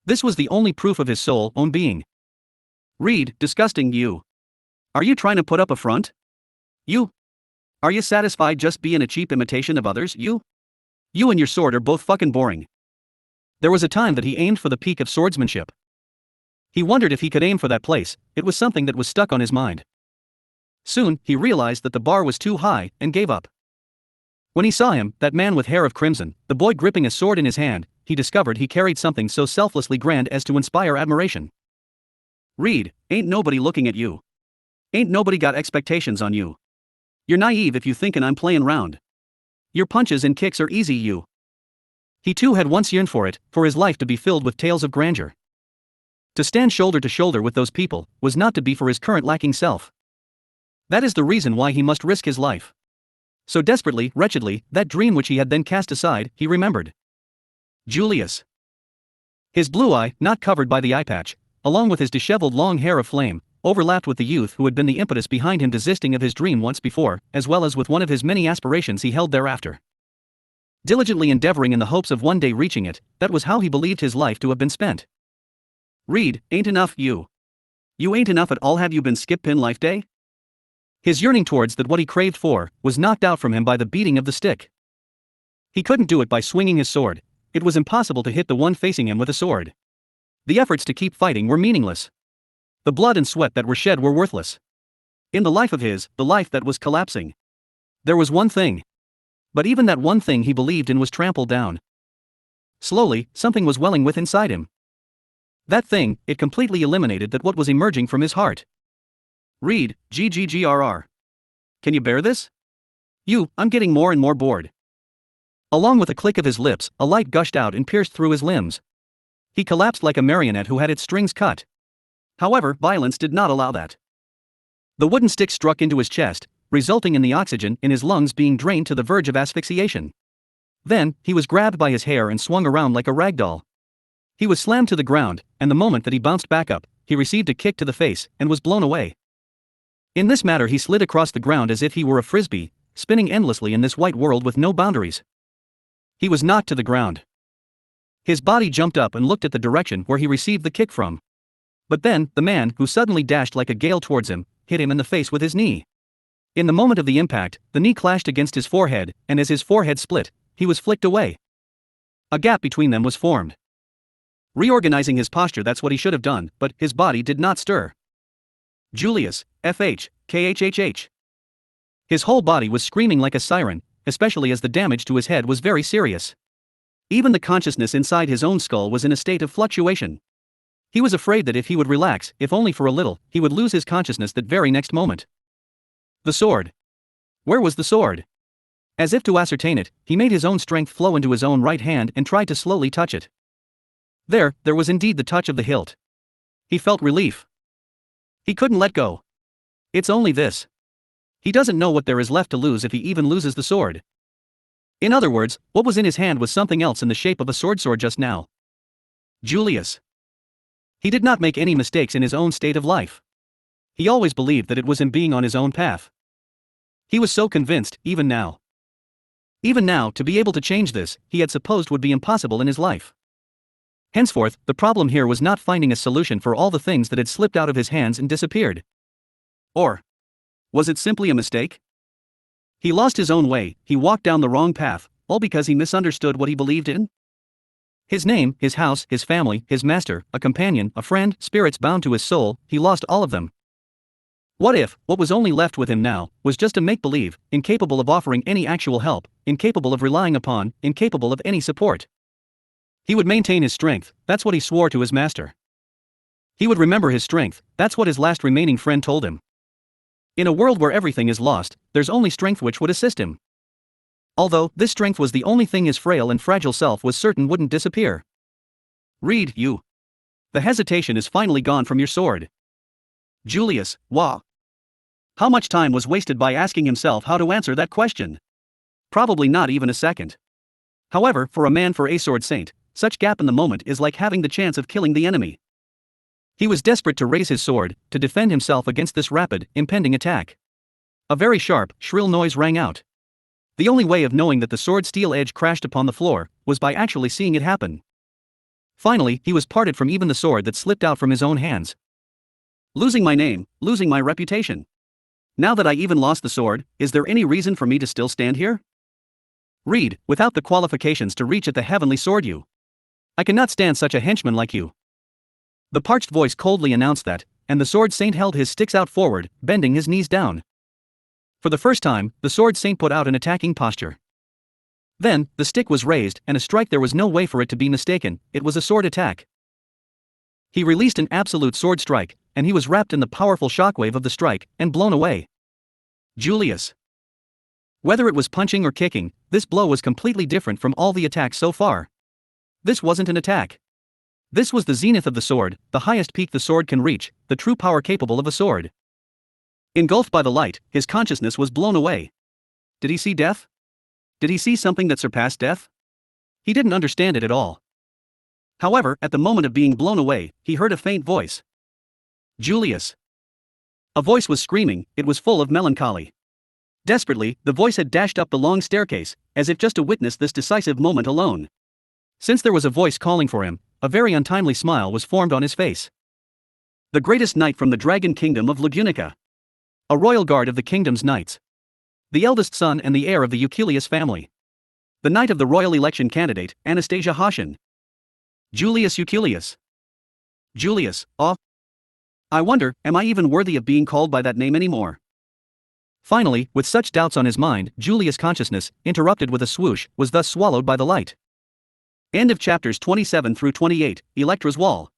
This was the only proof of his soul own being. Read, disgusting you. Are you trying to put up a front? You? Are you satisfied just being a cheap imitation of others, you? You and your sword are both fucking boring. There was a time that he aimed for the peak of swordsmanship. He wondered if he could aim for that place, it was something that was stuck on his mind. Soon, he realized that the bar was too high, and gave up. When he saw him, that man with hair of crimson, the boy gripping a sword in his hand, he discovered he carried something so selflessly grand as to inspire admiration. Read, ain't nobody looking at you. Ain't nobody got expectations on you. You're naive if you thinkin' I'm playin' round. Your punches and kicks are easy, you. He too had once yearned for it, for his life to be filled with tales of grandeur. To stand shoulder to shoulder with those people, was not to be for his current lacking self. That is the reason why he must risk his life. So desperately, wretchedly, that dream which he had then cast aside, he remembered. Julius. His blue eye, not covered by the eye patch, along with his disheveled long hair of flame, overlapped with the youth who had been the impetus behind him desisting of his dream once before, as well as with one of his many aspirations he held thereafter. Diligently endeavoring in the hopes of one day reaching it, that was how he believed his life to have been spent. Read, ain't enough, you. You ain't enough at all, have you been skip pin life day? His yearning towards that what he craved for, was knocked out from him by the beating of the stick. He couldn't do it by swinging his sword, it was impossible to hit the one facing him with a sword. The efforts to keep fighting were meaningless. The blood and sweat that were shed were worthless. In the life of his, the life that was collapsing, there was one thing. But even that one thing he believed in was trampled down. Slowly, something was welling with inside him. That thing, it completely eliminated that what was emerging from his heart. Read, GGGRR. Can you bear this? I'm getting more and more bored. Along with a click of his lips, a light gushed out and pierced through his limbs. He collapsed like a marionette who had its strings cut. However, violence did not allow that. The wooden stick struck into his chest, resulting in the oxygen in his lungs being drained to the verge of asphyxiation. Then, he was grabbed by his hair and swung around like a rag doll. He was slammed to the ground, and the moment that he bounced back up, he received a kick to the face and was blown away. In this matter he slid across the ground as if he were a frisbee, spinning endlessly in this white world with no boundaries. He was knocked to the ground. His body jumped up and looked at the direction where he received the kick from. But then, the man, who suddenly dashed like a gale towards him, hit him in the face with his knee. In the moment of the impact, the knee clashed against his forehead, and as his forehead split, he was flicked away. A gap between them was formed. Reorganizing his posture, that's what he should have done, but his body did not stir. Julius, FH, KHHH. His whole body was screaming like a siren, especially as the damage to his head was very serious. Even the consciousness inside his own skull was in a state of fluctuation. He was afraid that if he would relax, if only for a little, he would lose his consciousness that very next moment. The sword. Where was the sword? As if to ascertain it, he made his own strength flow into his own right hand and tried to slowly touch it. There was indeed the touch of the hilt. He felt relief. He couldn't let go. It's only this. He doesn't know what there is left to lose if he even loses the sword. In other words, what was in his hand was something else in the shape of a sword just now. Julius. He did not make any mistakes in his own state of life. He always believed that it was him being on his own path. He was so convinced, even now. Even now, to be able to change this, he had supposed would be impossible in his life. Henceforth, the problem here was not finding a solution for all the things that had slipped out of his hands and disappeared. Or was it simply a mistake? He lost his own way, he walked down the wrong path, all because he misunderstood what he believed in? His name, his house, his family, his master, a companion, a friend, spirits bound to his soul, he lost all of them. What if, what was only left with him now, was just a make-believe, incapable of offering any actual help, incapable of relying upon, incapable of any support? He would maintain his strength, that's what he swore to his master. He would remember his strength, that's what his last remaining friend told him. In a world where everything is lost, there's only strength which would assist him. Although, this strength was the only thing his frail and fragile self was certain wouldn't disappear. Read, you. The hesitation is finally gone from your sword. Julius, wah. How much time was wasted by asking himself how to answer that question? Probably not even a second. However, for a man for a sword saint, such gap in the moment is like having the chance of killing the enemy. He was desperate to raise his sword, to defend himself against this rapid, impending attack. A very sharp, shrill noise rang out. The only way of knowing that the sword's steel edge crashed upon the floor was by actually seeing it happen. Finally, he was parted from even the sword that slipped out from his own hands. Losing my name, losing my reputation. Now that I even lost the sword, is there any reason for me to still stand here? Read, without the qualifications to reach at the heavenly sword you. I cannot stand such a henchman like you. The parched voice coldly announced that, and the sword saint held his sticks out forward, bending his knees down. For the first time, the sword saint put out an attacking posture. Then, the stick was raised, and a strike there was no way for it to be mistaken, it was a sword attack. He released an absolute sword strike, and he was wrapped in the powerful shockwave of the strike, and blown away. Julius. Whether it was punching or kicking, this blow was completely different from all the attacks so far. This wasn't an attack. This was the zenith of the sword, the highest peak the sword can reach, the true power capable of a sword. Engulfed by the light, his consciousness was blown away. Did he see death? Did he see something that surpassed death? He didn't understand it at all. However, at the moment of being blown away, he heard a faint voice. Julius. A voice was screaming, it was full of melancholy. Desperately, the voice had dashed up the long staircase, as if just to witness this decisive moment alone. Since there was a voice calling for him, a very untimely smile was formed on his face. The greatest knight from the dragon kingdom of Lugunica. A royal guard of the kingdom's knights. The eldest son and the heir of the Juukulius family. The knight of the royal election candidate, Anastasia Hoshin. Julius Juukulius. Julius, oh. I wonder, am I even worthy of being called by that name anymore? Finally, with such doubts on his mind, Julius' consciousness, interrupted with a swoosh, was thus swallowed by the light. End of chapters 27 through 28, Electra's Wall.